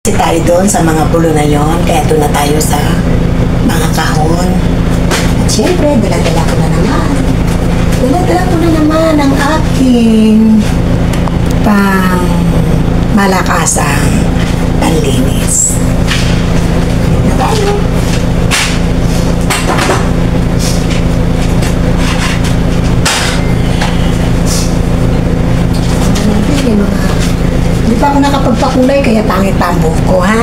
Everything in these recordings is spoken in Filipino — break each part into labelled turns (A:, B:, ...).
A: Kasi tayo doon sa mga bulo na yon, kaya doon na tayo sa mga kahon. At syempre, dala-dala ko na naman. Dala-dala ko na naman ang aking pang malakasang panlinis. Na tayo. Hindi pa ako nakapagpakulay, kaya pangit pa ang buhok ko, ha?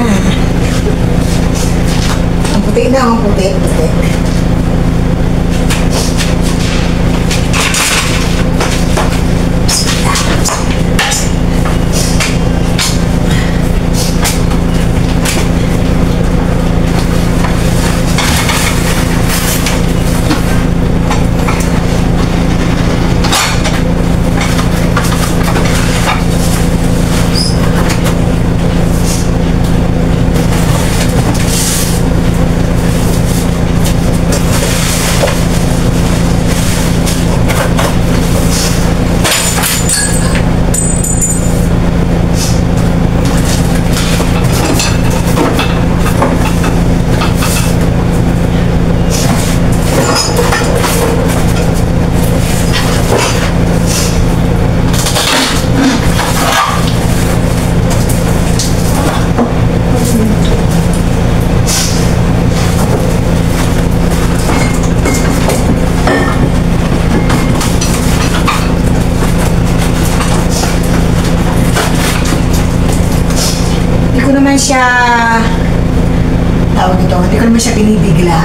A: Ang puti na, ang puti. Siya tawag ito, hindi ko naman siya binibigla.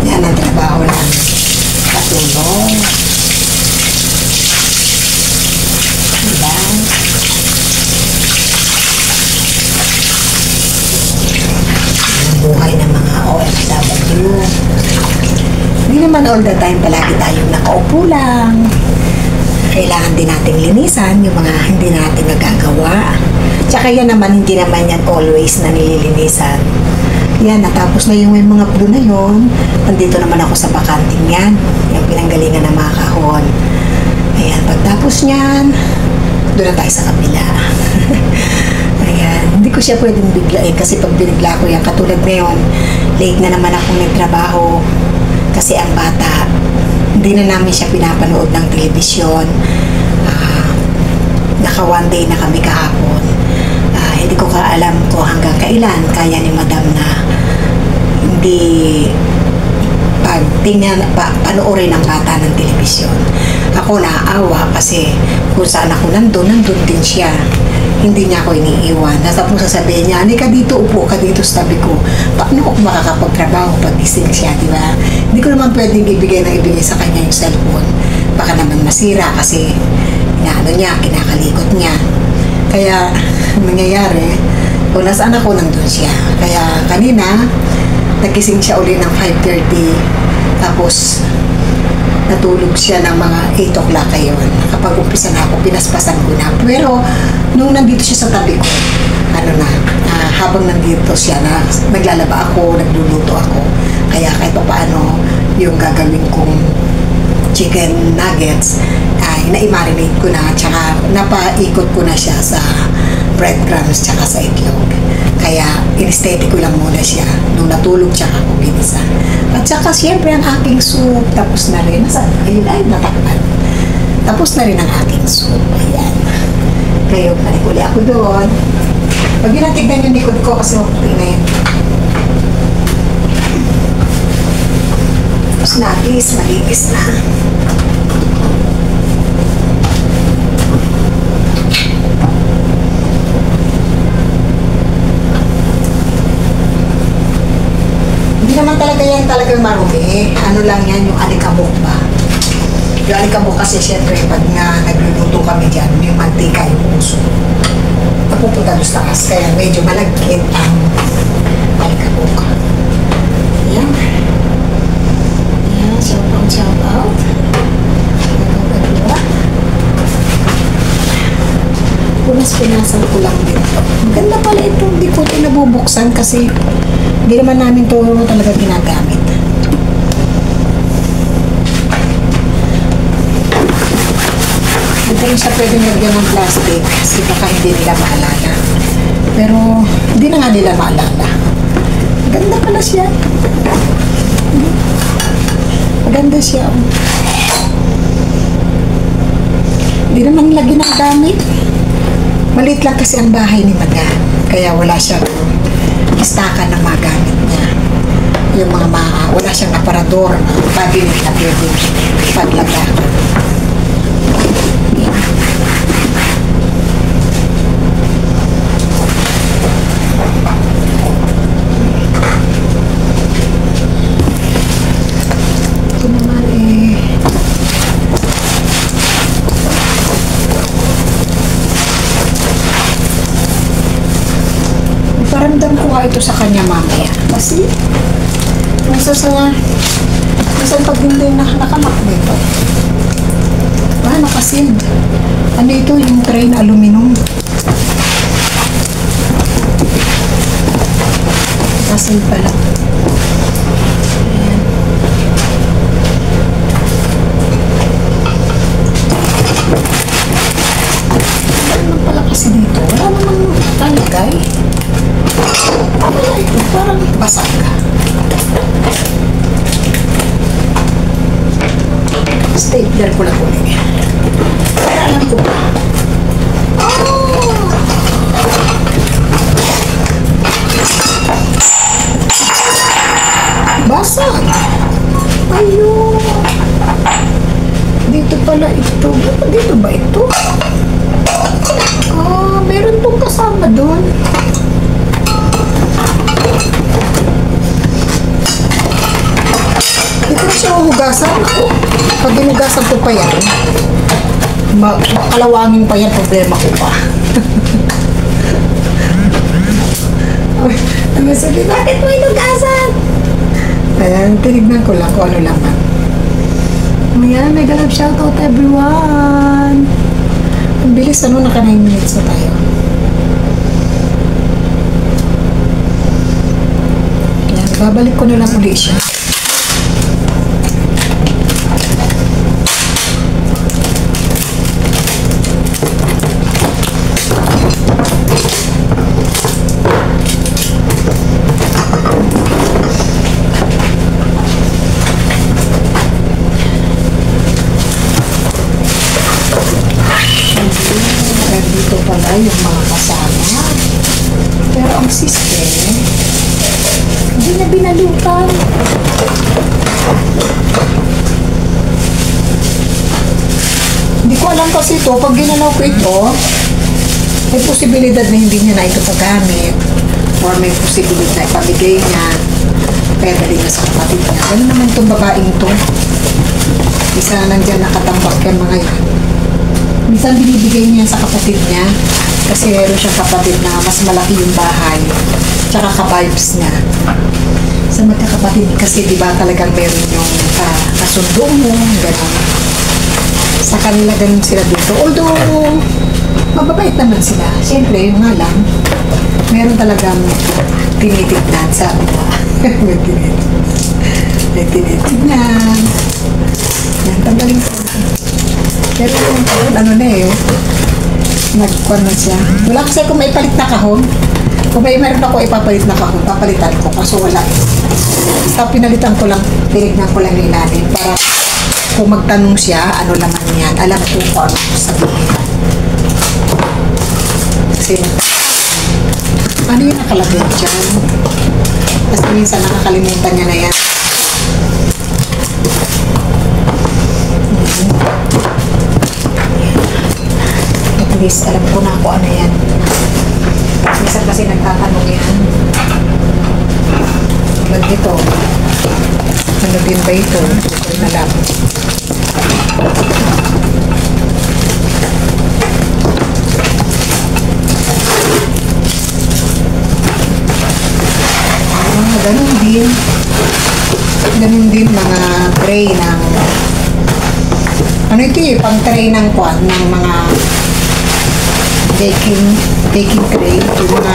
A: Yan ang trabaho namin. Katulong. Diba? Ang buhay ng mga OFW. Hindi naman all the time palagi tayong nakaupo lang. Kailangan din natin linisan yung mga hindi natin nagagawa. Tsaka yan naman, hindi naman yan always na nililinisan. Yan, natapos na yung may mga blue na yun. Nandito naman ako sa bakanting yan. Yung pinanggalingan ng mga kahon. Ayan, pagtapos niyan, doon na tayo sa kabila. Ayan, hindi ko siya pwedeng biglain kasi pag binigla ko yan, katulad ngayon, late na naman akong nagtrabaho. Kasi ang bata, hindi na namin siya pinapanood ng telebisyon. Naka one day na kami kahapon. Hindi ko alam ko hanggang kailan kaya ni Madam na hindi panoorin ang bata ng telebisyon. Ako naaawa kasi kung saan ako nandun din siya. Hindi niya ako iniiwan. Tapos sasabihin niya, "Ani ka dito, upo ka dito sa tabi ko." Paano ako makakapagtrabaho pag gising siya, di ba? Hindi ko naman pwedeng ibigay sa kanya yung cellphone. Baka naman masira kasi kinakalikot niya. Kaya, nangyayari, kung nasaan ako, nandun siya. Kaya kanina, nagising siya uli ng 5:30. Tapos, natulog siya ng mga 8 o'clock ngayon. Kapag umpisa na ako, pinaspasan ko na. Pero, nung nandito siya sa tabi ko, habang nandito siya, naglalaba ako, nagluluto ako. Kaya kahit pa paano, yung gagawin kong chicken nuggets, ay na-marinate ko na, tsaka napaikot ko na siya sa breadcrumbs, tsaka sa itlog. Kaya, in-steady ko lang muna siya. Nung natulog, tsaka ako ginisa. At tsaka, siyempre, ang aking soup, tapos na rin. Ayun ay, natakpan. Tapos na rin ang aking soup. Ayan. Ngayon, nalikuli ako doon. Pag yun natignan yung likod ko, kasi okay na yun. Tapos maligis na. Hindi naman talaga yan talagang marumi. Ano lang yan, yung alikabok ba? Yung alikabok kasi syempre pag nagluluto kami dyan, yung mantika, yung puso. Napupunta doon sa taas, kaya medyo malagkit ang alikabok. Ayan. Ayan, shout out. Punas-pinasan ko lang dito. Maganda pala ito, hindi ko ito nabubuksan kasi hindi naman namin ito talaga ginagamit. Hindi rin siya pwedeng lagyan ng plastic kasi baka hindi nila maalala. Pero hindi na nga nila maalala. Maganda pala siya. Maganda siya. Hindi naman lagi ng gamit. Maliit lang kasi ang bahay ni Madam. Kaya wala siyang istakan na magamit niya. Yung wala siyang aparador na cabinet na pwede paglaga. Ito naman paramdam ko nga ito sa kanya mamaya. Kasi, minsan pag hindi nakamak dito. Nakasin. Ano ito? Yung tray na aluminum. Nakasin pala. Ayan. Ano pala kasi dito? Wala namang talagay. Ito parang basag ka. Stapler ko lang ulit. Alam ko ba? Basag. Ayun. Dito pala ito. Dito ba ito? Meron pong kasama doon. Dito na siya hugasan. Pag hinugasan ko pa yan, kalawangin pa yan, problema ko pa. Ano sabi, bakit mo hinugasan? Ayan, tinignan ko lang kung ano laman. Ayan, mega love shoutout everyone. Ang bilis, naka 9 minutes na tayo. Ayan, babalik ko na lang ulit siya. sister. Hindi na binalutan. Hindi ko alam kasi ito, pag ginalaw ko ito, may posibilidad na hindi niya na ito pagamit or may posibilidad na ipamigay niya kaya dali na sa kapatid niya. Ganun naman itong babaeng ito. Isa na nandyan nakatambak yan mga yan. Minsan binibigay niya sa kapatid niya kasi meron siyang kapatid na mas malaki yung bahay tsaka ka-vibes niya. Sa magkakapatid kasi diba talagang meron yung kasundo mo, gano'n. Sa kanila ganun sila dito. Although, mababait naman sila. Siyempre, yung nga lang, meron talagang tinitignan sa mga. May tinitignan. Yan, tanggalin ko. Pero yung kahon, ano na eh, nagkuhan na siya. Wala kasi kung may palit na kahon. Kung may meron ako ipapalit na kahon, papalitan ko. Kaso wala eh. Basta pinalitan ko lang, tinignan ko lang yung ilalim para kung magtanong siya, ano naman yan, alam ko kung ano sabihin. Kasi, ano yung nakalagay dyan? Kasi minsan nakakalimutan niya na yan. At least, alam ko na kung ano yan. Minsan kasi nagtatanong yan. Tulad dito. Ano din ba ito? Ito na lang. Ganun din. Ganun din mga tray ng ano ito eh, pang tray ng kwan ng mga baking tray. Yung mga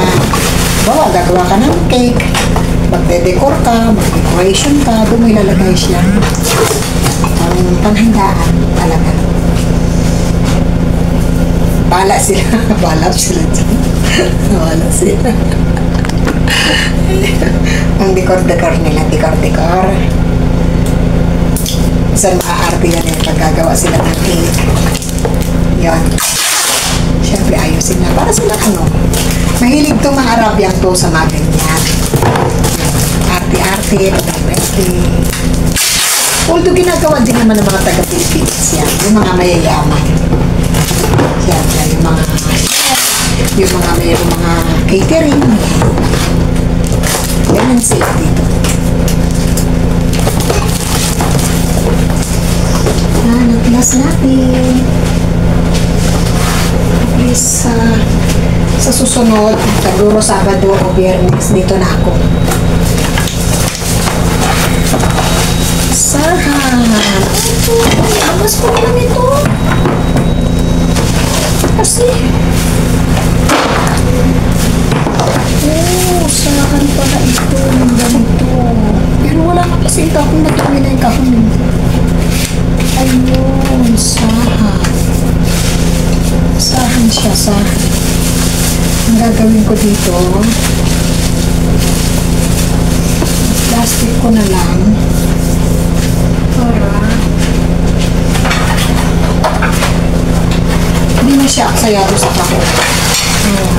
A: bawa, gagawa ka ng cake, magde-decor ka, mag-decoration ka, doon mo ilalagay siya. Ang panghandaan talaga. Bala sila. Bala sila dyan. Bala sila. Ang decor-decor nila, decor-decor. Saan maaarte yan yung paggagawa sila ng cake. Yan. Siyempre ayusin na. Para sila ano, mahilig itong mga Arabian to sa mga ganyan. Arte-arte, pag-arte. Although ginagawa din naman ng mga taga-Philippines yan. Yung mga mayayaman. Siyempre, yung mga mayroong mga catering. Yan ang safe dito. Natlas natin. Please, sa susunod, siguro Sabado o Biyernes, dito na ako. Sahan. Amas ko naman ito. Kasi, sahan pala ito ng ganito. Pero wala na kasi ito akong nagkami na yung kahon. Ayun, sahan. Sahan siya, sahan. Ang gagawin ko dito, plastic ko na lang para hindi na siya aksayado sa kahon.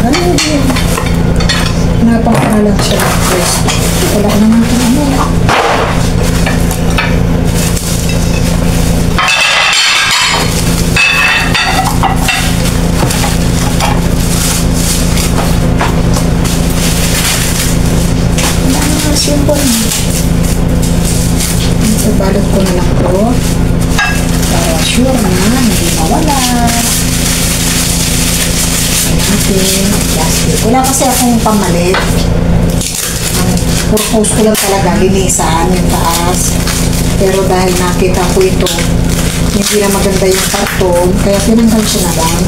A: Ano din? Napakala lang siya ng pwesto. Wala naman ito ano. Wala naman symbol. So, balot ko na lang ito. Para sure na hindi mawala. Plastic. Wala kasi akong pamalit. Ang purpose ko lang talaga, linisan yung taas. Pero dahil nakita ko ito, hindi na maganda yung karton, kaya tinanggal siya na lang.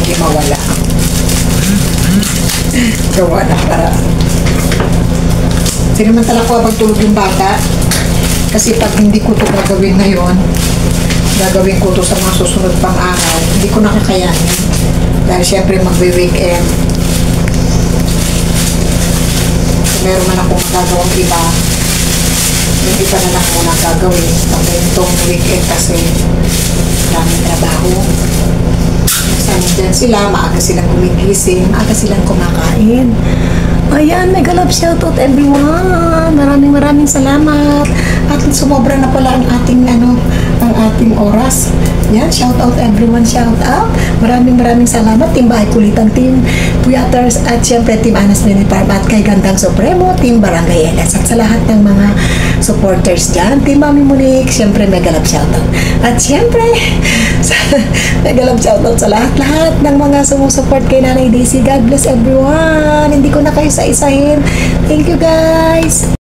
A: Hindi mawala. Gawa na para. Kasi Hindi naman talaga pagtulog yung bata. Kasi pag hindi ko ito gagawin ngayon, gagawin ko ito sa mga susunod pang araw, hindi ko nakakayanin. Dahil syempre magbe-weekend. Kung meron man akong magagawang iba, hindi pa na lang muna gagawin. Pag itong weekend kasi maraming trabaho. Saan sila, maaga silang gumigising, maaga silang kumakain. Ayan, mega love shoutout everyone. Maraming salamat. At sumobra na pala ang ating ang ating oras. Yan, shoutout everyone, shoutout. Maraming salamat. Team Bahay Kulitan, Team Puyaters, at syempre Team Anas Mini Farm, at kay Gandang Supremo, Team Barangay Elas, at sa lahat ng mga supporters dyan. Team Mami Monique, syempre mega love shoutout. At syempre, mega love shoutout sa lahat ng mga sumusupport kay Nanay Daisy. God bless everyone. Hindi ko na kayo sa isahin. Thank you guys.